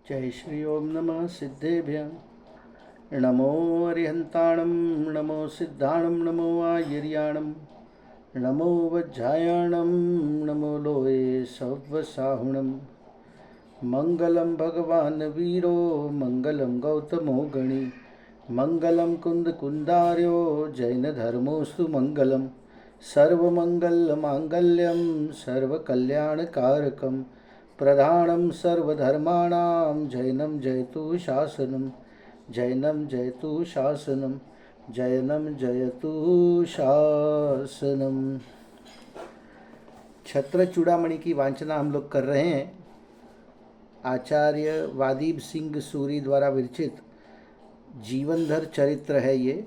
जय श्री ओम नमः सिद्धेभ्य नमो अरिहंताणं नमो सिद्धाणं नमो आयर्याणं नमो वज्रायाणं नमो लोये सव्वसाहुणं मंगलं भगवान् वीरो मंगलं गौतमो गणी मंगलं कुन्दकुन्दार्यो जैनधर्मोऽस्तु मंगलं सर्वमङ्गलमाङ्गल्यं सर्वकल्याणकारकं प्रधानं सर्वधर्माणां जैनं जयतु शासनं जैनं जयतु शासनं जैनं जयतु शासनम। छत्र चूड़ामणि की वांचना हम लोग कर रहे हैं। आचार्य वादीब सिंह सूरी द्वारा विरचित जीवनधर चरित्र है ये।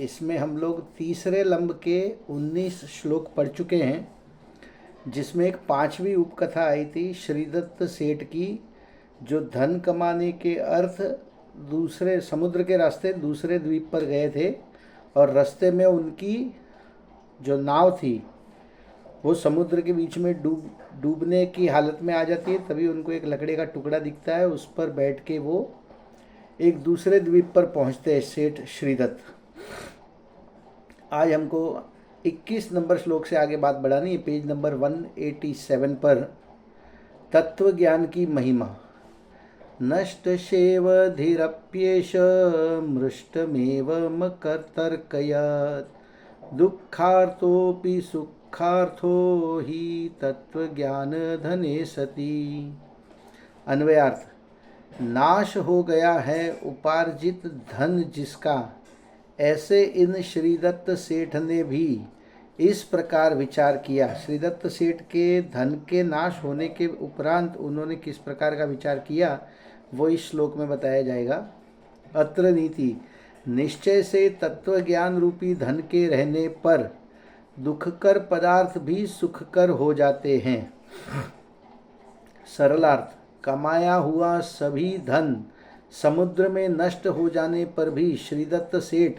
इसमें हम लोग तीसरे लंब के 19 श्लोक पढ़ चुके हैं, जिसमें एक 5वीं उपकथा आई थी श्रीदत्त सेठ की, जो धन कमाने के अर्थ दूसरे समुद्र के रास्ते दूसरे द्वीप पर गए थे और रास्ते में उनकी जो नाव थी वो समुद्र के बीच में डूबने की हालत में आ जाती है। तभी उनको एक लकड़ी का टुकड़ा दिखता है, उस पर बैठ के वो एक दूसरे द्वीप पर पहुंचते हैं सेठ श्रीदत्त। आज हमको 21 नंबर श्लोक से आगे बात बढ़ानी है, पेज नंबर 187 पर। तत्व ज्ञान की महिमा। नष्टशेव धीरप्येष मृष्टमेव मकर्तर्कयात् दुःखार्थोऽपि सुखार्थो हि तत्वज्ञान धने सति। अन्वयार्थ। नाश हो गया है उपार्जित धन जिसका, ऐसे इन श्रीदत्त सेठ ने भी इस प्रकार विचार किया। श्रीदत्त सेठ के धन के नाश होने के उपरांत उन्होंने किस प्रकार का विचार किया वो इस श्लोक में बताया जाएगा। अत्र नीति। निश्चय से तत्व ज्ञान रूपी धन के रहने पर दुखकर पदार्थ भी सुखकर हो जाते हैं। सरलार्थ। कमाया हुआ सभी धन समुद्र में नष्ट हो जाने पर भी श्रीदत्त सेठ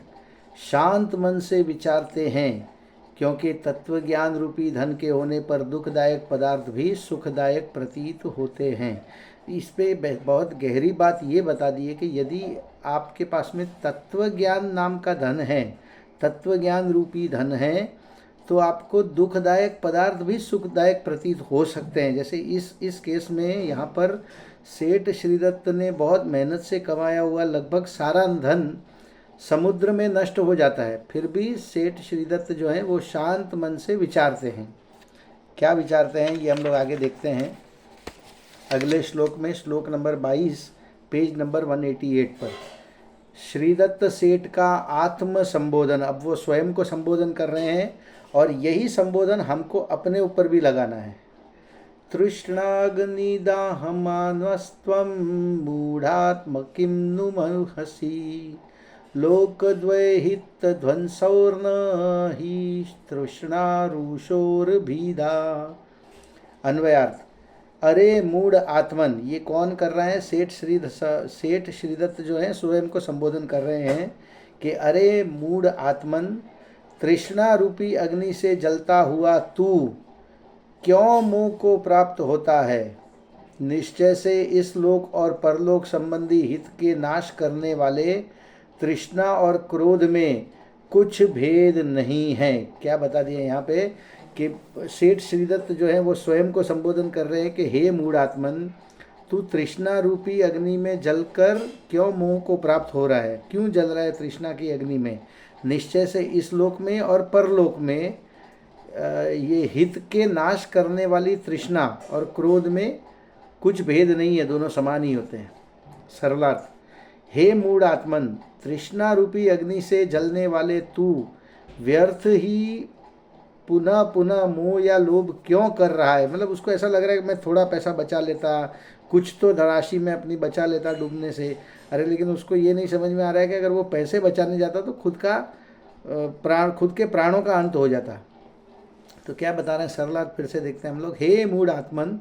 शांत मन से विचारते हैं, क्योंकि तत्व ज्ञान रूपी धन के होने पर दुखदायक पदार्थ भी सुखदायक प्रतीत होते हैं। इस पे बहुत गहरी बात ये बता दी है कि यदि आपके पास में तत्व ज्ञान नाम का धन है, तत्व ज्ञान रूपी धन है, तो आपको दुखदायक पदार्थ भी सुखदायक प्रतीत हो सकते हैं। जैसे इस केस में यहाँ पर सेठ श्रीदत्त ने बहुत मेहनत से कमाया हुआ लगभग सारा धन समुद्र में नष्ट हो जाता है, फिर भी सेठ श्रीदत्त जो हैं वो शांत मन से विचारते हैं। क्या विचारते हैं ये हम लोग आगे देखते हैं अगले श्लोक में। श्लोक नंबर 22 पेज नंबर 188 पर। श्रीदत्त सेठ का आत्म संबोधन। अब वो स्वयं को संबोधन कर रहे हैं और यही संबोधन हमको अपने ऊपर भी लगाना है। तृष्णाग्निदाहमानस्त्वं मूढ़ात्मकिं नु मनुहसि लोकद्वैहितध्वंसौर्न हि तृष्णारुषोर्भिदा। अन्वयार्थ। अरे मूढ़ आत्मन। ये कौन कर रहा है? सेठ श्रीदत्त जो है स्वयं को संबोधन कर रहे हैं कि अरे मूढ़ आत्मन, तृष्णा रूपी अग्नि से जलता हुआ तू क्यों मोह को प्राप्त होता है? निश्चय से इस लोक और परलोक संबंधी हित के नाश करने वाले तृष्णा और क्रोध में कुछ भेद नहीं है। क्या बता दिया यहाँ पे कि सेठ श्रीदत्त जो है वो स्वयं को संबोधन कर रहे हैं कि हे मूढ़ात्मन, तू तृष्णा रूपी अग्नि में जलकर क्यों मोह को प्राप्त हो रहा है? क्यों जल रहा है तृष्णा की अग्नि में? निश्चय से इस लोक में और परलोक में ये हित के नाश करने वाली तृष्णा और क्रोध में कुछ भेद नहीं है, दोनों समान ही होते हैं। सरलार्थ। हे मूढ़ आत्मन, तृष्णा रूपी अग्नि से जलने वाले तू व्यर्थ ही पुनः पुनः मोह या लोभ क्यों कर रहा है? मतलब उसको ऐसा लग रहा है कि मैं थोड़ा पैसा बचा लेता, कुछ तो धनराशि में अपनी बचा लेता डूबने से। अरे लेकिन उसको ये नहीं समझ में आ रहा है कि अगर वो पैसे बचाने जाता तो खुद के प्राणों का अंत हो जाता। तो क्या बता रहे हैं सरला, फिर से देखते हैं हम लोग। हे मूढ़ आत्मन,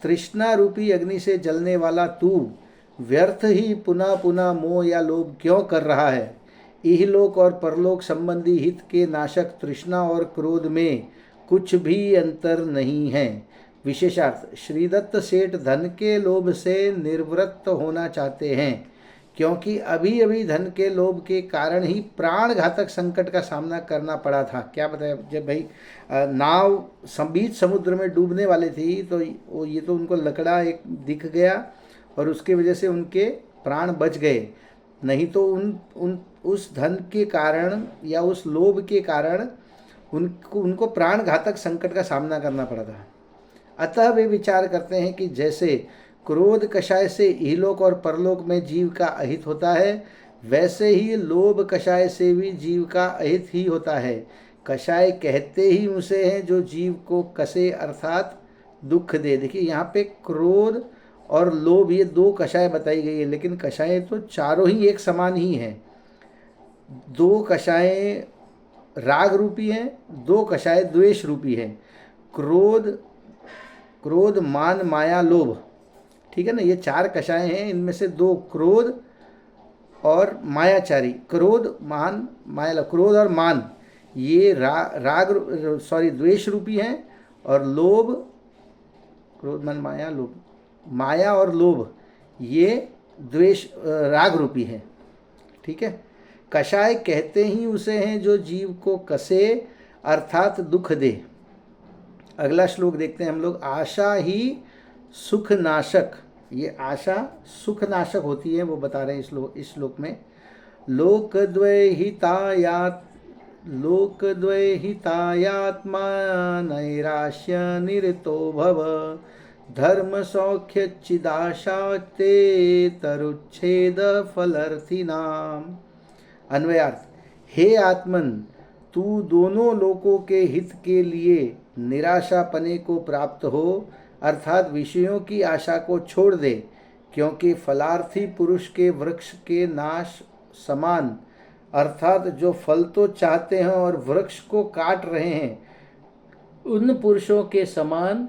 तृष्णा रूपी अग्नि से जलने वाला तू व्यर्थ ही पुनः पुनः मोह या लोभ क्यों कर रहा है? इहलोक और परलोक संबंधी हित के नाशक तृष्णा और क्रोध में कुछ भी अंतर नहीं है। विशेषार्थ, श्रीदत्त सेठ धन के लोभ से निर्वृत्त होना चाहते हैं, क्योंकि अभी अभी धन के लोभ के कारण ही प्राण घातक संकट का सामना करना पड़ा था। क्या बताया, जब भाई नाव बीच समुद्र में डूबने वाली थी तो ये तो उनको लकड़ा एक दिख गया और उसके वजह से उनके प्राण बच गए, नहीं तो उस धन के कारण या उस लोभ के कारण उनको प्राण घातक संकट का सामना करना पड़ा था। अतः वे विचार करते हैं कि जैसे क्रोध कषाय से इहलोक और परलोक में जीव का अहित होता है, वैसे ही लोभ कषाय से भी जीव का अहित ही होता है। कषाय कहते ही उसे हैं जो जीव को कसे अर्थात दुख दे। देखिए यहाँ पे क्रोध और लोभ ये दो कषाय बताई गई है, लेकिन कषाय तो चारों ही एक समान ही हैं। दो कषाय राग रूपी हैं, दो कषाय द्वेष रूपी हैं। क्रोध मान माया लोभ, ठीक है ना, ये चार कषाय हैं, इनमें से दो क्रोध और मायाचारी। क्रोध मान माया, क्रोध और मान ये द्वेष रूपी हैं, और लोभ, क्रोध मान माया लोभ, माया और लोभ ये द्वेष राग रूपी है। ठीक है। कषाय कहते ही उसे हैं जो जीव को कसे अर्थात दुख दे। अगला श्लोक देखते हैं हम लोग। आशा ही सुख नाशक, ये आशा सुख नाशक होती है, वो बता रहे हैं इस श्लोक में। लोकद्वय हितायात्मा नैराश्य निरतो भव, धर्म सौख्य चिदाशा ते तरुच्छेद फलर्थिनाम। अन्वयार्थ, हे आत्मन, तू दोनों लोकों के हित के लिए निराशापने को प्राप्त हो, अर्थात विषयों की आशा को छोड़ दे, क्योंकि फलार्थी पुरुष के वृक्ष के नाश समान, अर्थात जो फल तो चाहते हैं और वृक्ष को काट रहे हैं, उन पुरुषों के समान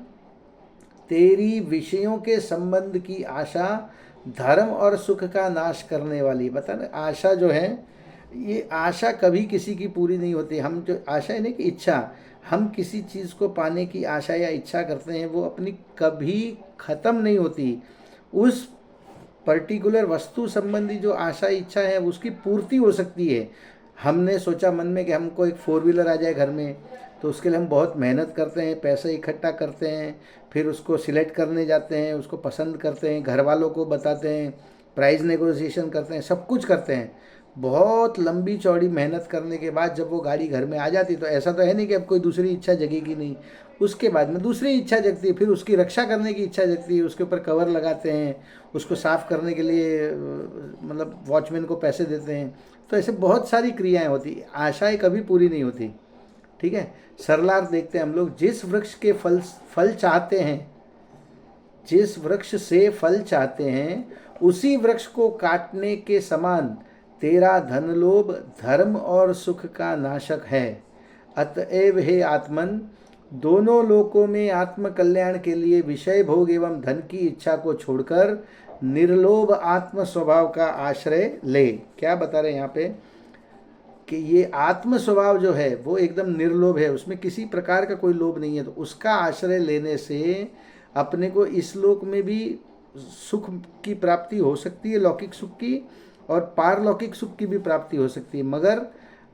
तेरी विषयों के संबंध की आशा धर्म और सुख का नाश करने वाली। बता ना, आशा जो है, ये आशा कभी किसी की पूरी नहीं होती। हम जो आशा है ना कि इच्छा, हम किसी चीज़ को पाने की आशा या इच्छा करते हैं, वो अपनी कभी ख़त्म नहीं होती। उस पर्टिकुलर वस्तु संबंधी जो आशा इच्छा है उसकी पूर्ति हो सकती है। हमने सोचा मन में कि हमको एक 4 व्हीलर आ जाए घर में, तो उसके लिए हम बहुत मेहनत करते हैं, पैसे इकट्ठा करते हैं, फिर उसको सिलेक्ट करने जाते हैं, उसको पसंद करते हैं, घर वालों को बताते हैं, प्राइस नेगोशिएशन करते हैं, सब कुछ करते हैं। बहुत लंबी चौड़ी मेहनत करने के बाद जब वो गाड़ी घर में आ जाती, तो ऐसा तो है नहीं कि अब कोई दूसरी इच्छा जगेगी नहीं। उसके बाद में दूसरी इच्छा जगती है, फिर उसकी रक्षा करने की इच्छा जगती है, उसके ऊपर कवर लगाते हैं, उसको साफ़ करने के लिए मतलब वॉचमैन को पैसे देते हैं। तो ऐसे बहुत सारी क्रियाएं होती, आशाएं कभी पूरी नहीं होती। ठीक है। सरलार्थ देखते हैं हम लोग। जिस वृक्ष के फल चाहते हैं, जिस वृक्ष से फल चाहते हैं, उसी वृक्ष को काटने के समान तेरा धन लोभ धर्म और सुख का नाशक है। अतएव हे आत्मन, दोनों लोकों में आत्म कल्याण के लिए विषय भोग एवं धन की इच्छा को छोड़कर निर्लोभ आत्म स्वभाव का आश्रय ले। क्या बता रहे हैं यहाँ पे कि ये आत्म स्वभाव जो है वो एकदम निर्लोभ है, उसमें किसी प्रकार का कोई लोभ नहीं है। तो उसका आश्रय लेने से अपने को इस लोक में भी सुख की प्राप्ति हो सकती है, लौकिक सुख की, और पारलौकिक सुख की भी प्राप्ति हो सकती है। मगर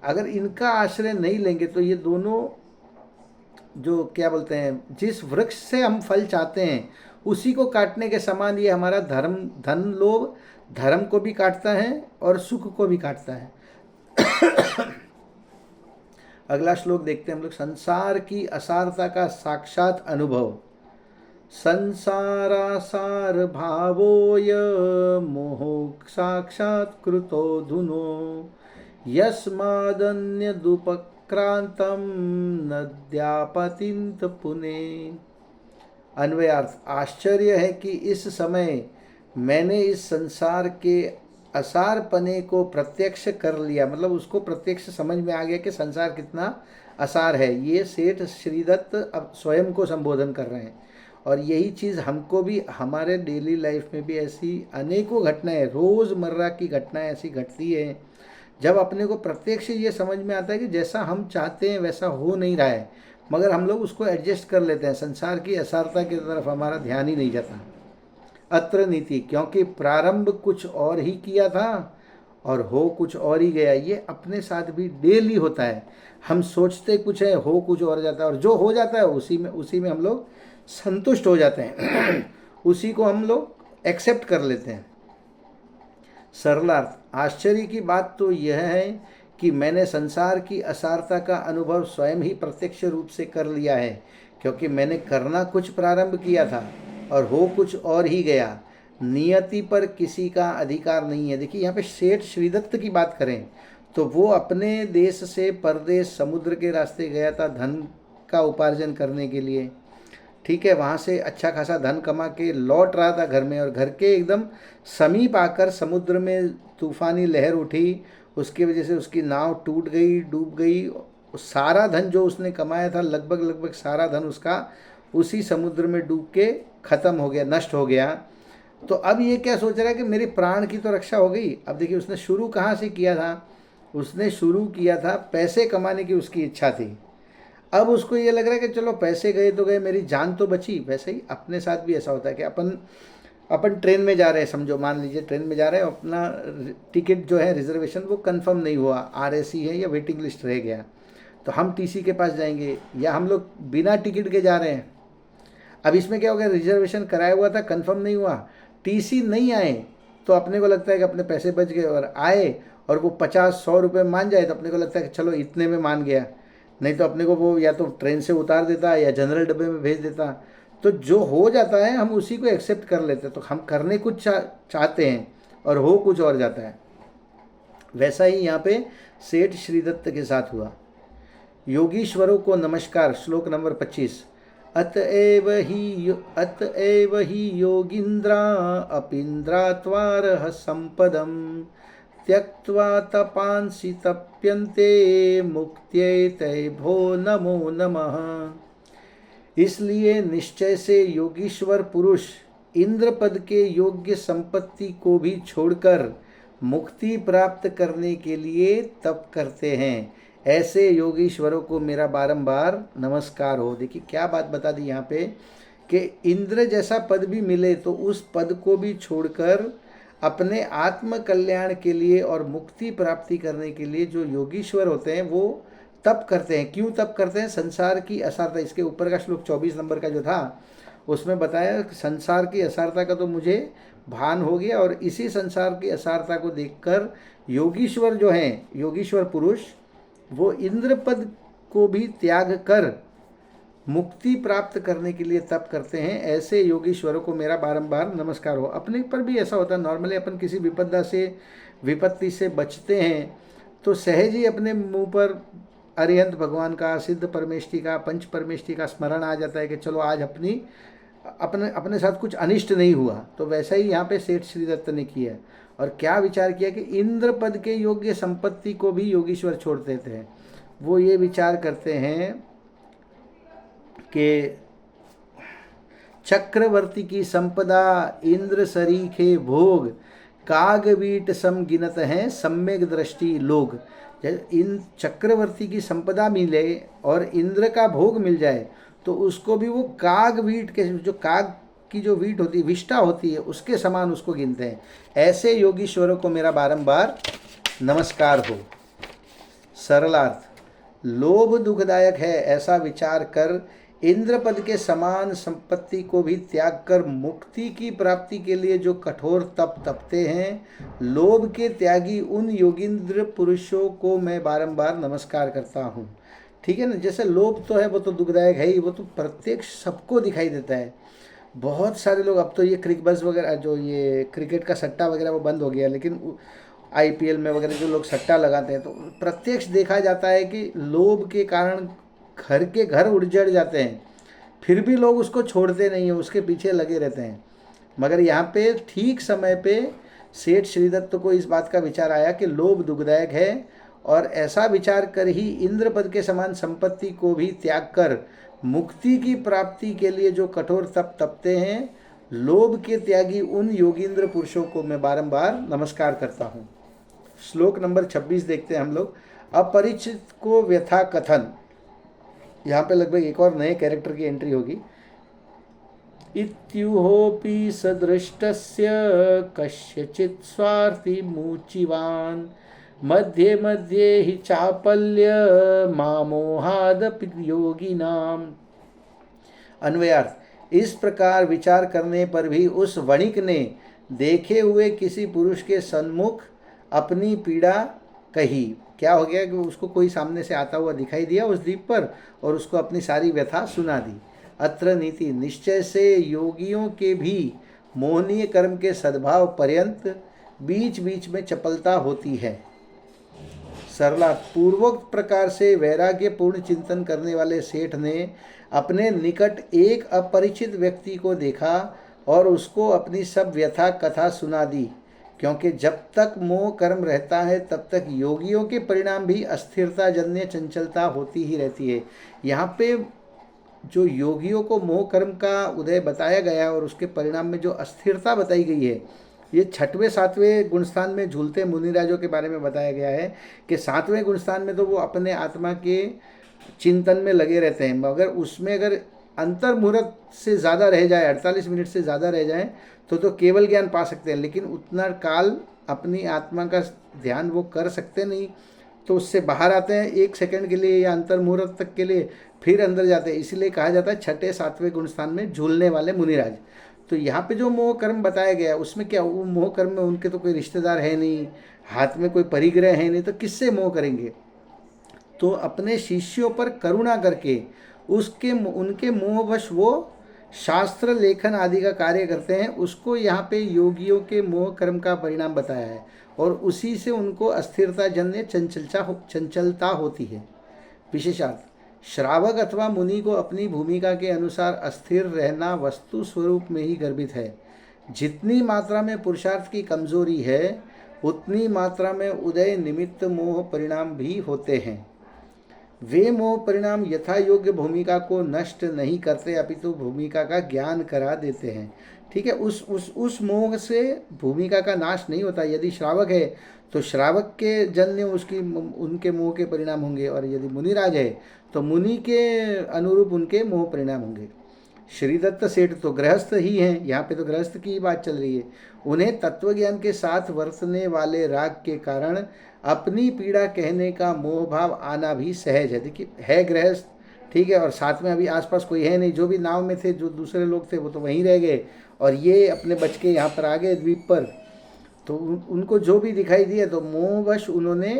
अगर इनका आश्रय नहीं लेंगे तो ये दोनों जो क्या बोलते हैं, जिस वृक्ष से हम फल चाहते हैं उसी को काटने के समान ये हमारा धन लोभ धर्म को भी काटता है और सुख को भी काटता है। अगला श्लोक देखते हैं हम लोग। संसार की असारता का साक्षात अनुभव। संसारासार भावोय मोहो साक्षात कृतो धुनो, यस्मादन्य दुपक्रांतम नद्यापतिंत पुने। अन्वयार्थ, आश्चर्य है कि इस समय मैंने इस संसार के असारपने को प्रत्यक्ष कर लिया, मतलब उसको प्रत्यक्ष समझ में आ गया कि संसार कितना असार है। ये सेठ श्रीदत्त अब स्वयं को संबोधन कर रहे हैं, और यही चीज़ हमको भी हमारे डेली लाइफ में भी ऐसी अनेकों घटनाएं, रोज़मर्रा की घटनाएं ऐसी घटती है जब अपने को प्रत्यक्ष ये समझ में आता है कि जैसा हम चाहते हैं वैसा हो नहीं रहा है। मगर हम लोग उसको एडजस्ट कर लेते हैं, संसार की असारता की तरफ हमारा ध्यान ही नहीं जाता। अत्र नीति, क्योंकि प्रारंभ कुछ और ही किया था और हो कुछ और ही गया। ये अपने साथ भी डेली होता है। हम सोचते कुछ है, हो कुछ और जाता है, और जो हो जाता है उसी में हम लोग संतुष्ट हो जाते हैं उसी को हम लोग एक्सेप्ट कर लेते हैं। सरलार्थ, आश्चर्य की बात तो यह है कि मैंने संसार की असारता का अनुभव स्वयं ही प्रत्यक्ष रूप से कर लिया है, क्योंकि मैंने करना कुछ प्रारंभ किया था और हो कुछ और ही गया। नियति पर किसी का अधिकार नहीं है। देखिए यहाँ पे सेठ श्रीदत्त की बात करें तो वो अपने देश से परदेश समुद्र के रास्ते गया था धन का उपार्जन करने के लिए। ठीक है, वहाँ से अच्छा खासा धन कमा के लौट रहा था घर में, और घर के एकदम समीप आकर समुद्र में तूफानी लहर उठी। उसकी वजह से उसकी नाव टूट गई, डूब गई। सारा धन जो उसने कमाया था, लगभग लगभग सारा धन उसका उसी समुद्र में डूब के ख़त्म हो गया, नष्ट हो गया। तो अब ये क्या सोच रहा है कि मेरे प्राण की तो रक्षा हो गई। अब देखिए उसने शुरू कहाँ से किया था, उसने शुरू किया था पैसे कमाने की, उसकी इच्छा थी। अब उसको ये लग रहा है कि चलो पैसे गए तो गए, मेरी जान तो बची। वैसे ही अपने साथ भी ऐसा होता है कि अपन ट्रेन में जा रहे हैं, समझो मान लीजिए ट्रेन में जा रहे हैं, अपना टिकट जो है रिजर्वेशन वो कंफर्म नहीं हुआ, आरएसी है या वेटिंग लिस्ट रह गया, तो हम टीसी के पास जाएंगे, या हम लोग बिना टिकट के जा रहे हैं। अब इसमें क्या हो गया, रिजर्वेशन कराया हुआ था, कंफर्म नहीं हुआ, टीसी नहीं आए, तो अपने को लगता है कि अपने पैसे बच गए, और आए और वो 50-100 रुपये मान जाए तो अपने को लगता है कि चलो इतने में मान गया। नहीं तो अपने को वो या तो ट्रेन से उतार देता या जनरल डब्बे में भेज देता। तो जो हो जाता है हम उसी को एक्सेप्ट कर लेते हैं। तो हम करने कुछ चाहते हैं और हो कुछ और जाता है। वैसा ही यहाँ पे सेठ श्रीदत्त के साथ हुआ। योगीश्वरों को नमस्कार, श्लोक नंबर 25। अतएव ही योगिंद्रा अपिंद्रात्वारः संपदम त्यक्त्वा तपांसि तप्यन्ते मुक्त्यै तै भो नमो नमः। इसलिए निश्चय से योगीश्वर पुरुष इंद्र पद के योग्य संपत्ति को भी छोड़कर मुक्ति प्राप्त करने के लिए तप करते हैं। ऐसे योगीश्वरों को मेरा बारंबार नमस्कार हो। देखिए क्या बात बता दी यहाँ पे कि इंद्र जैसा पद भी मिले तो उस पद को भी छोड़कर अपने आत्म कल्याण के लिए और मुक्ति प्राप्ति करने के लिए जो योगीश्वर होते हैं वो तप करते हैं। क्यों तप करते हैं? संसार की असारता, इसके ऊपर का श्लोक 24 नंबर का जो था उसमें बताया कि संसार की असारता का तो मुझे भान हो गया, और इसी संसार की असारता को देखकर योगीश्वर जो हैं, योगीश्वर पुरुष, वो इंद्र पद को भी त्याग कर मुक्ति प्राप्त करने के लिए तप करते हैं। ऐसे योगीश्वरों को मेरा बारंबार नमस्कार हो। अपने पर भी ऐसा होता है, नॉर्मली अपन किसी विपत्ति से बचते हैं तो सहज ही अपने मुंह पर अरिहंत भगवान का, सिद्ध परमेष्टि का, पंच परमेष्टि का स्मरण आ जाता है कि चलो आज अपने साथ कुछ अनिष्ट नहीं हुआ। तो वैसा ही यहाँ पे सेठ श्रीदत्त ने किया, और क्या विचार किया कि इंद्र पद के योग्य संपत्ति को भी योगीश्वर छोड़ देते हैं। वो ये विचार करते हैं कि चक्रवर्ती की संपदा इंद्र सरीखे भोग, कागवीट सम गिनत हैं सम्यक दृष्टि लोग। इन चक्रवर्ती की संपदा मिले और इंद्र का भोग मिल जाए तो उसको भी वो कागवीट के, जो काग की जो वीट होती है, विष्ठा होती है, उसके समान उसको गिनते हैं। ऐसे योगीश्वरों को मेरा बारंबार नमस्कार हो। सरलार्थ, लोभ दुखदायक है ऐसा विचार कर इंद्र पद के समान संपत्ति को भी त्याग कर मुक्ति की प्राप्ति के लिए जो कठोर तप तपते हैं, लोभ के त्यागी उन योगींद्र पुरुषों को मैं बारंबार नमस्कार करता हूँ। ठीक है ना, जैसे लोभ तो है वो तो दुखदायक है ही, वो तो प्रत्यक्ष सबको दिखाई देता है। बहुत सारे लोग, अब तो ये क्रिकबज़ वगैरह, जो ये क्रिकेट का सट्टा वगैरह वो बंद हो गया, लेकिन आईपीएल में वगैरह जो लोग सट्टा लगाते हैं तो प्रत्यक्ष देखा जाता है कि लोभ के कारण घर के घर उजड़ जाते हैं, फिर भी लोग उसको छोड़ते नहीं हैं, उसके पीछे लगे रहते हैं। मगर यहाँ पे ठीक समय पे सेठ श्रीदत्त को इस बात का विचार आया कि लोभ दुखदायक है, और ऐसा विचार कर ही इंद्र पद के समान संपत्ति को भी त्याग कर मुक्ति की प्राप्ति के लिए जो कठोर तप तपते हैं, लोभ के त्यागी उन योगींद्र पुरुषों को मैं बारंबार नमस्कार करता हूँ। श्लोक नंबर 26 देखते हैं हम लोग। अपरिचित को व्यथा कथन, यहाँ पे लगभग एक और नए कैरेक्टर की एंट्री होगी। इत्युहोपि सदृष्टस्य कस्यचित् स्वार्थी मूचिवान् मध्ये मध्ये हि चापल्य मामोहादपि योगिनाम। अन्वयार्थ, इस प्रकार विचार करने पर भी उस वणिक ने देखे हुए किसी पुरुष के सन्मुख अपनी पीड़ा कही। क्या हो गया कि उसको कोई सामने से आता हुआ दिखाई दिया उस द्वीप पर और उसको अपनी सारी व्यथा सुना दी। अत्र नीति निश्चय से योगियों के भी मोहनीय कर्म के सद्भाव पर्यंत बीच बीच में चपलता होती है। सरला, पूर्वोक्त प्रकार से वैराग्य पूर्ण चिंतन करने वाले सेठ ने अपने निकट एक अपरिचित व्यक्ति को देखा और उसको अपनी सब व्यथा कथा सुना दी, क्योंकि जब तक मोह कर्म रहता है तब तक योगियों के परिणाम भी अस्थिरता जन्य चंचलता होती ही रहती है। यहाँ पे जो योगियों को मोह कर्म का उदय बताया गया और उसके परिणाम में जो अस्थिरता बताई गई है, ये 6वें 7वें गुणस्थान में झूलते मुनिराजों के बारे में बताया गया है कि 7वें गुणस्थान में तो वो अपने आत्मा के चिंतन में लगे रहते हैं, मगर उसमें अगर अंतर मुहूर्त से ज़्यादा रह जाए, 48 मिनट से ज़्यादा रह जाए तो केवल ज्ञान पा सकते हैं, लेकिन उतना काल अपनी आत्मा का ध्यान वो कर सकते नहीं, तो उससे बाहर आते हैं 1 सेकंड के लिए या अंतर मुहूर्त तक के लिए, फिर अंदर जाते हैं। इसलिए कहा जाता है 6ठे 7वें गुणस्थान में झूलने वाले मुनिराज। तो यहाँ पे जो मोह कर्म बताया गया है उसमें क्या, वो मोह कर्म में उनके तो कोई रिश्तेदार है नहीं, हाथ में कोई परिग्रह है नहीं, तो किससे मोह करेंगे। तो अपने शिष्यों पर करुणा करके उनके मोहवश वो शास्त्र लेखन आदि का कार्य करते हैं, उसको यहाँ पे योगियों के मोह कर्म का परिणाम बताया है और उसी से उनको अस्थिरता जन्य चंचलता होती है। विशेषार्थ, श्रावक अथवा मुनि को अपनी भूमिका के अनुसार अस्थिर रहना वस्तु स्वरूप में ही गर्भित है। जितनी मात्रा में पुरुषार्थ की कमजोरी है उतनी मात्रा में उदय निमित्त मोह परिणाम भी होते हैं। वे मोह परिणाम यथा योग्य भूमिका को नष्ट नहीं करते अपितु भूमिका का ज्ञान करा देते हैं। ठीक है, उस मोह से भूमिका का नाश नहीं होता। यदि श्रावक है तो श्रावक के जन्य उनके मोह के परिणाम होंगे, और यदि मुनिराज है तो मुनि के अनुरूप उनके मोह परिणाम होंगे। श्रीदत्त सेठ तो गृहस्थ ही हैं, यहाँ पे तो गृहस्थ की ही बात चल रही है। उन्हें तत्वज्ञान के साथ वर्तने वाले राग के कारण अपनी पीड़ा कहने का मोह भाव आना भी सहज है। देखिए, है गृहस्थ, ठीक है, और साथ में अभी आसपास कोई है नहीं, जो भी नाव में थे, जो दूसरे लोग थे वो तो वहीं रह गए और ये अपने बच के यहाँ पर आ गए द्वीप पर। तो उनको जो भी दिखाई दिया तो मोहवश उन्होंने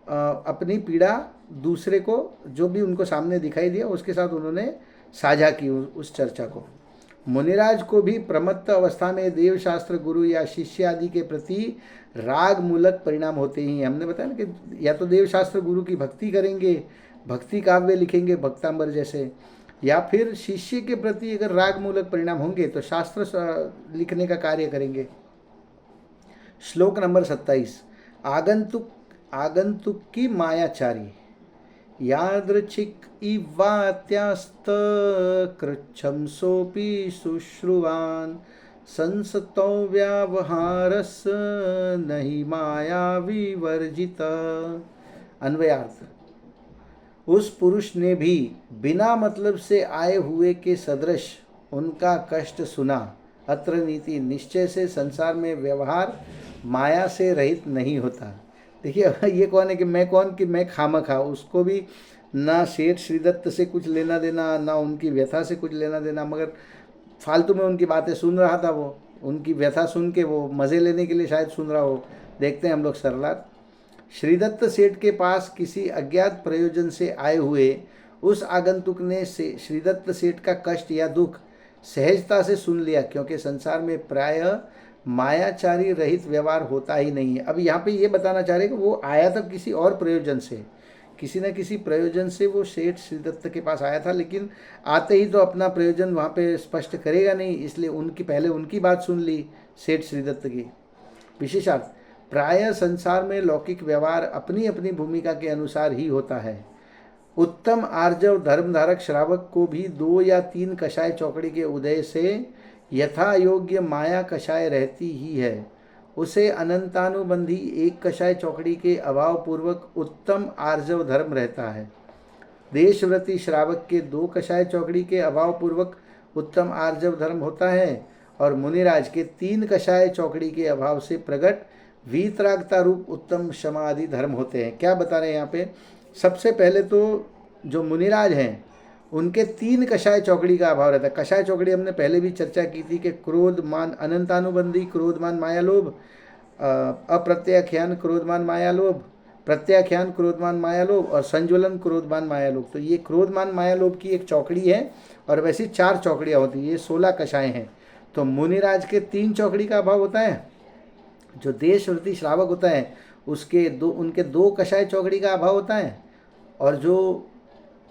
अपनी पीड़ा दूसरे को, जो भी उनको सामने दिखाई दिया उसके साथ उन्होंने साझा की उस चर्चा को। मुनिराज को भी प्रमत्त अवस्था में देवशास्त्र गुरु या शिष्य आदि के प्रति राग मूलक परिणाम होते ही। हमने बताया ना कि या तो देवशास्त्र गुरु की भक्ति करेंगे, भक्ति काव्य लिखेंगे भक्तांबर जैसे, या फिर शिष्य के प्रति अगर राग मूलक परिणाम होंगे तो शास्त्र लिखने का कार्य करेंगे। श्लोक नंबर 27। आगंतुक की मायाचारी यादृच्छिक इवात्यास्त कृच्छम सोपि शुश्रुवान संसतो व्यावहारस नहीं माया विवर्जित। अन्वयार्थ, उस पुरुष ने भी बिना मतलब से आए हुए के सदृश उनका कष्ट सुना। अत्र नीति निश्चय से संसार में व्यवहार माया से रहित नहीं होता। देखिए, ये कौन है कि मैं कौन कि मैं खामखा, उसको भी ना सेठ श्रीदत्त से कुछ लेना देना, ना उनकी व्यथा से कुछ लेना देना, मगर फालतू में उनकी बातें सुन रहा था। वो उनकी व्यथा सुन के वो मज़े लेने के लिए शायद सुन रहा हो। देखते हैं हम लोग सरलार। श्रीदत्त सेठ के पास किसी अज्ञात प्रयोजन से आए हुए उस आगंतुक ने श्रीदत्त सेठ का कष्ट या दुख सहजता से सुन लिया, क्योंकि संसार में प्रायः मायाचारी रहित व्यवहार होता ही नहीं है। अब यहाँ पे ये बताना चाह रहे कि वो आया था किसी और प्रयोजन से, किसी न किसी प्रयोजन से वो सेठ श्रीदत्त के पास आया था, लेकिन आते ही तो अपना प्रयोजन वहाँ पे स्पष्ट करेगा नहीं, इसलिए पहले उनकी बात सुन ली सेठ श्रीदत्त की। विशेषार्थ, प्रायः संसार में लौकिक व्यवहार अपनी अपनी भूमिका के अनुसार ही होता है। उत्तम आर्जव धर्मधारक श्रावक को भी 2 या 3 कषाय चौकड़ी के उदय से यथा योग्य माया कषाय रहती ही है। उसे अनंतानुबंधी एक कषाय चौकड़ी के अभाव पूर्वक उत्तम आर्जव धर्म रहता है। देशव्रती श्रावक के 2 कषाय चौकड़ी के अभाव पूर्वक उत्तम आर्जव धर्म होता है, और मुनिराज के 3 कषाय चौकड़ी के अभाव से प्रकट वीतरागता रूप उत्तम क्षमा आदि धर्म होते हैं। क्या बता रहे हैं यहाँ पे? सबसे पहले तो जो मुनिराज हैं उनके 3 कषाय चौकड़ी का अभाव रहता है। कषाय चौकड़ी हमने पहले भी चर्चा की थी कि क्रोध मान अनंतानुबंधी, क्रोधमान मायालोभ, अप्रत्याख्यान क्रोधमान मायालोभ, प्रत्याख्यान क्रोधमान मायालोभ और संज्वलन क्रोधमान मायालोभ। तो ये क्रोधमान मायालोभ की एक चौकड़ी है, और वैसी 4 चौकड़ियाँ होती हैं। ये 16 कषाय हैं। तो मुनिराज के 3 चौकड़ी का अभाव होता है। जो देशव्रती श्रावक होता है उनके 2 कषाय चौकड़ी का अभाव होता है, और जो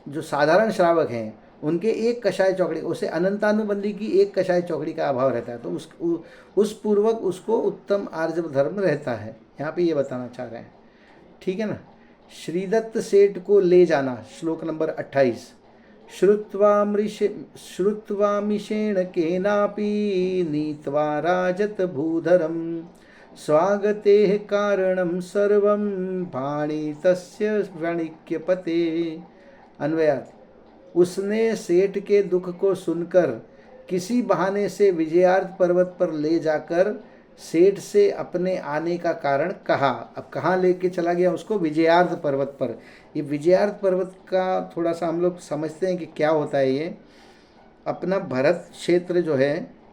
साधारण श्रावक हैं उनके 1 कषाय चौकड़ी, उसे अनंतानुबंधी की 1 कषाय चौकड़ी का अभाव रहता है। तो उस पूर्वक उसको उत्तम आर्जव धर्म रहता है। यहाँ पे ये बताना चाह रहे हैं, ठीक है ना। श्रीदत्त सेठ को ले जाना, श्लोक नंबर 28। श्रुत्वामिषेण केनापि नीत्वा राजत भूधरम स्वागते कारणम सर्वम भाणी तस्य वणिक्यपते। अन्वयार्थ, उसने सेठ के दुख को सुनकर किसी बहाने से विजयार्थ पर्वत पर ले जाकर सेठ से अपने आने का कारण कहा। अब कहाँ लेके चला गया उसको? विजयार्थ पर्वत पर। ये विजयार्थ पर्वत का थोड़ा सा हम लोग समझते हैं कि क्या होता है। ये अपना भरत क्षेत्र जो है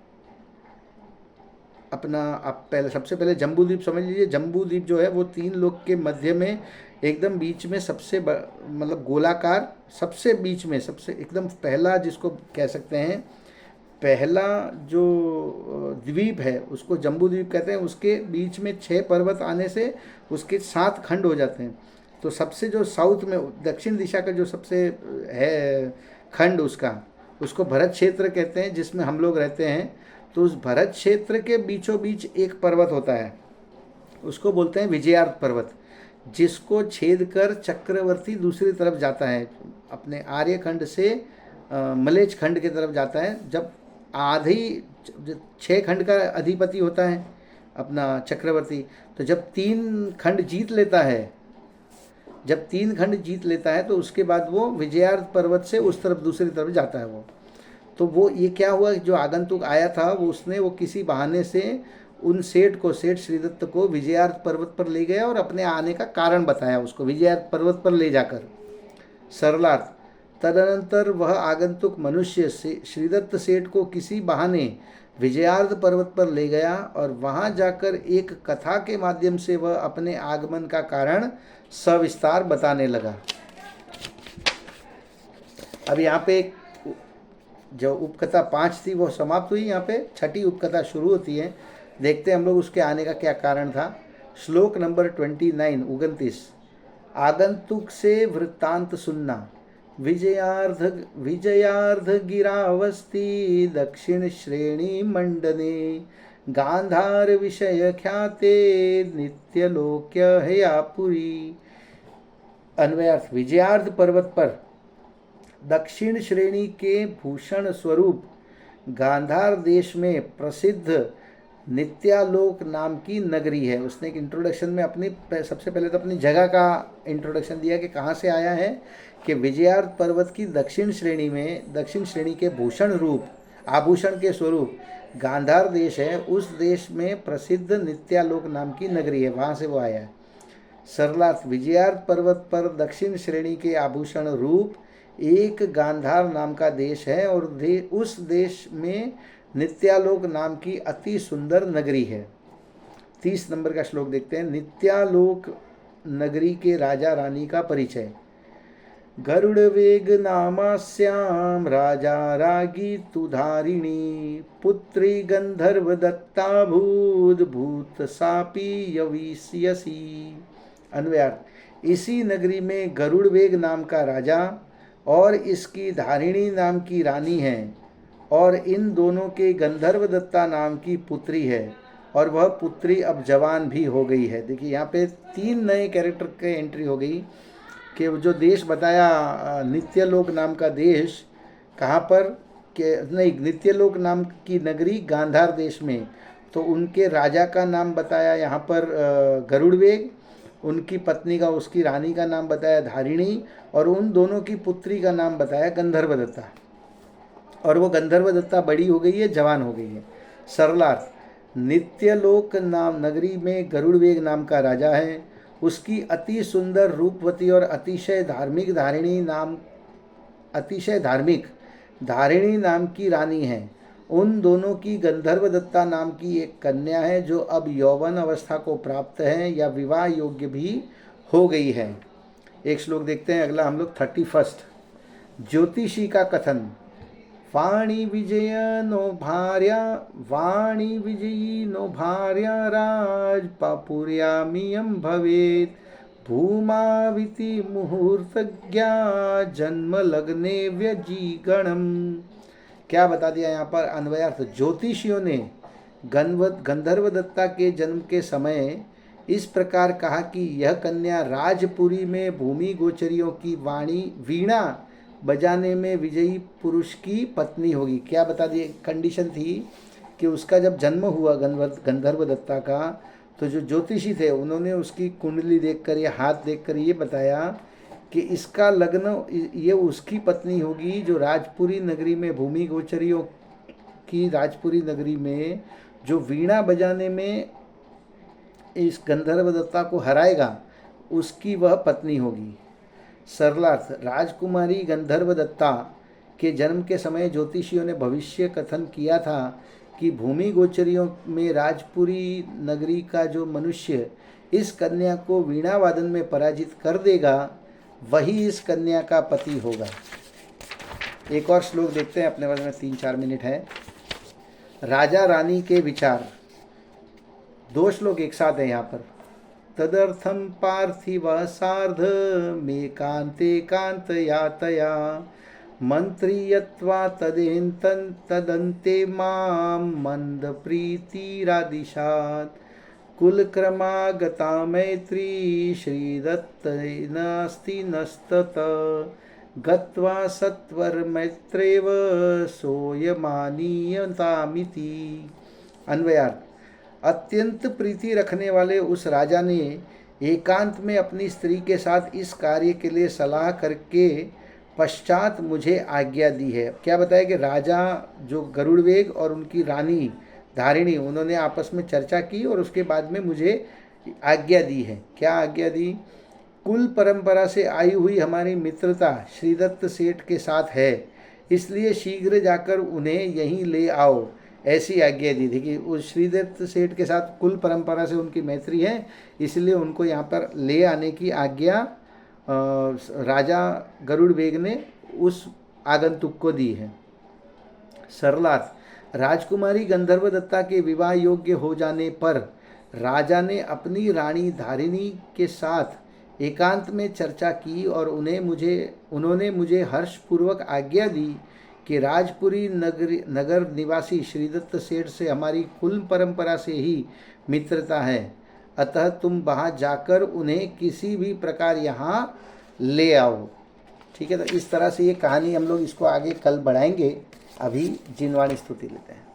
अपना, आप सबसे पहले जम्बूद्वीप समझ लीजिए। जम्बूद्वीप जो है वो 3 लोक के मध्य में एकदम बीच में सबसे मतलब गोलाकार, सबसे बीच में सबसे एकदम पहला, जिसको कह सकते हैं पहला जो द्वीप है उसको जम्बूद्वीप कहते हैं। उसके बीच में 6 पर्वत आने से उसके 7 खंड हो जाते हैं। तो सबसे जो साउथ में दक्षिण दिशा का जो सबसे है खंड उसको भरत क्षेत्र कहते हैं, जिसमें हम लोग रहते हैं। तो उस भरत क्षेत्र के बीचों बीच एक पर्वत होता है, उसको बोलते हैं विजयार्थ पर्वत, जिसको छेद कर चक्रवर्ती दूसरी तरफ जाता है, अपने आर्यखंड से मलेच खंड की तरफ जाता है। जब 6 खंड का अधिपति होता है अपना चक्रवर्ती, तो जब 3 खंड जीत लेता है तो उसके बाद वो विजयार्थ पर्वत से उस तरफ दूसरी तरफ जाता है वो। तो वो ये क्या हुआ, जो आगंतुक आया था वो किसी बहाने से उन सेठ श्रीदत्त को विजयार्थ पर्वत पर ले गया और अपने आने का कारण बताया उसको विजयार्थ पर्वत पर ले जाकर। सरलार्थ, तदनंतर वह आगंतुक मनुष्य श्रीदत्त सेठ को किसी बहाने विजयार्थ पर्वत पर ले गया और वहां जाकर एक कथा के माध्यम से वह अपने आगमन का कारण सविस्तार बताने लगा। अब यहाँ पे जो उपकथा 5 थी वो समाप्त हुई, यहाँ पे 6ठी उपकथा शुरू होती है। देखते हैं हम लोग उसके आने का क्या कारण था। श्लोक नंबर 29। आगंतुक से वृत्तांत सुनना। विजयार्ध गिरावस्ती दक्षिण श्रेणी मंडने गांधार विषय ख्याते नित्यलोक्य हयापुरी। अन्वयार्थ, विजयार्ध पर्वत पर दक्षिण श्रेणी के भूषण स्वरूप गांधार देश में प्रसिद्ध नित्यालोक नाम की नगरी है। उसने एक इंट्रोडक्शन में सबसे पहले तो अपनी जगह का इंट्रोडक्शन दिया कि कहाँ से आया है, कि विजयार्थ पर्वत की दक्षिण श्रेणी के भूषण रूप, आभूषण के स्वरूप गांधार देश है, उस देश में प्रसिद्ध नित्यालोक नाम की नगरी है, वहाँ से वो आया है। सरलार्थ, विजयार्थ पर्वत पर दक्षिण श्रेणी के आभूषण रूप एक गांधार नाम का देश है, और उस देश में नित्यालोक नाम की अति सुंदर नगरी है। 30 नंबर का श्लोक देखते हैं। नित्यालोक नगरी के राजा रानी का परिचय। गरुड़ वेग नामास्याम राजा रागी तुधारिणी पुत्री गंधर्व दत्ता भूत सापी यवीष्यसी। अन्वयार्थ, इसी नगरी में गरुड़ वेग नाम का राजा और इसकी धारिणी नाम की रानी है, और इन दोनों के गंधर्व दत्ता नाम की पुत्री है, और वह पुत्री अब जवान भी हो गई है। देखिए यहाँ पे 3 नए कैरेक्टर के एंट्री हो गई, कि जो देश बताया नित्यलोक नाम का देश कहाँ पर, कि नहीं, नित्यलोक नाम की नगरी गांधार देश में, तो उनके राजा का नाम बताया यहाँ पर गरुड़ वेग, उनकी पत्नी का, उसकी रानी का नाम बताया धारिणी, और उन दोनों की पुत्री का नाम बताया गंधर्वदत्ता। और वो गंधर्वदत्ता बड़ी हो गई है, जवान हो गई है। सरलार्थ, नित्यलोक नाम नगरी में गरुड़वेग नाम का राजा है। उसकी अति सुंदर रूपवती और अतिशय धार्मिक धारिणी नाम की रानी है। उन दोनों की गंधर्वदत्ता नाम की एक कन्या है, जो अब यौवन अवस्था को प्राप्त है या विवाह योग्य भी हो गई है। एक श्लोक देखते हैं अगला हम लोग 31। ज्योतिषी का कथन। वाणी विजयी नो भार्या राजपापुर्यामियं भवेत् भूमाविति मुहूर्तज्ञा जन्म लग्ने व्यजीगणम। क्या बता दिया यहाँ पर अन्वयार्थ। ज्योतिषियों ने गंधर्वदत्ता के जन्म के समय इस प्रकार कहा कि यह कन्या राजपुरी में भूमि गोचरियों की वीणा बजाने में विजयी पुरुष की पत्नी होगी। क्या बता दिए, कंडीशन थी कि उसका जब जन्म हुआ गंधर्वदत्ता का, तो जो ज्योतिषी थे उन्होंने उसकी कुंडली देखकर या हाथ देखकर ये बताया कि इसका लग्न, ये उसकी पत्नी होगी जो राजपुरी नगरी में भूमि गोचरियों की राजपुरी नगरी में जो वीणा बजाने में इस गंधर्वदत्ता को हराएगा, उसकी वह पत्नी होगी। सरलार्थ, राजकुमारी गंधर्वदत्ता के जन्म के समय ज्योतिषियों ने भविष्य कथन किया था कि भूमि गोचरियों में राजपुरी नगरी का जो मनुष्य इस कन्या को वीणा वादन में पराजित कर देगा, वही इस कन्या का पति होगा। एक और श्लोक देखते हैं, अपने पास में 3-4 मिनट है। राजा रानी के विचार। 2 श्लोक एक साथ है यहाँ पर। तदर्थं पार्थिव सार्ध मे कांते कांत यातया मंत्रियत्वा तदन्ते मां मंद प्रीतिरादिशात् कुलक्रमागता मैत्री श्रीदत्तेनास्ति नस्तत गत्वा सत्वरमैत्रेव सोयमानीयतामिति। अन्वयार्थ। अत्यंत प्रीति रखने वाले उस राजा ने एकांत में अपनी स्त्री के साथ इस कार्य के लिए सलाह करके पश्चात मुझे आज्ञा दी है। क्या बताया कि राजा जो गरुड़वेग और उनकी रानी धारिणी, उन्होंने आपस में चर्चा की और उसके बाद में मुझे आज्ञा दी है। क्या आज्ञा दी? कुल परंपरा से आई हुई हमारी मित्रता श्रीदत्त सेठ के साथ है, इसलिए शीघ्र जाकर उन्हें यहीं ले आओ, ऐसी आज्ञा दी थी कि उस श्रीदत्त सेठ के साथ कुल परंपरा से उनकी मैत्री है, इसलिए उनको यहाँ पर ले आने की आज्ञा राजा गरुड़वेग ने उस आगंतुक को दी है। सरलार्थ। राजकुमारी गंधर्वदत्ता के विवाह योग्य हो जाने पर राजा ने अपनी रानी धारिणी के साथ एकांत में चर्चा की और उन्होंने मुझे हर्षपूर्वक आज्ञा दी कि राजपुरी नगर निवासी श्रीदत्त सेठ से हमारी कुल परंपरा से ही मित्रता है, अतः तुम वहाँ जाकर उन्हें किसी भी प्रकार यहाँ ले आओ। ठीक है, तो इस तरह से ये कहानी हम लोग इसको आगे कल बढ़ाएंगे। अभी जिनवाणी स्तुति लेते हैं।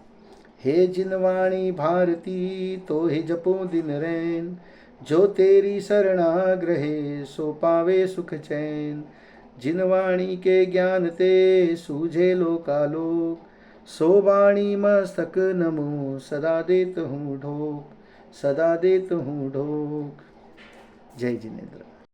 हे जिनवाणी भारती तो हे जपो दिन रैन, जो तेरी शरणाग्रहे सो पावे सुख चैन। जिनवाणी के ज्ञान ते सूझे लोकालोक, सो वाणी मस्तक नमो सदा देत हूँ ढोक, सदा देत हूँ ढोक। जय जिनेन्द्र।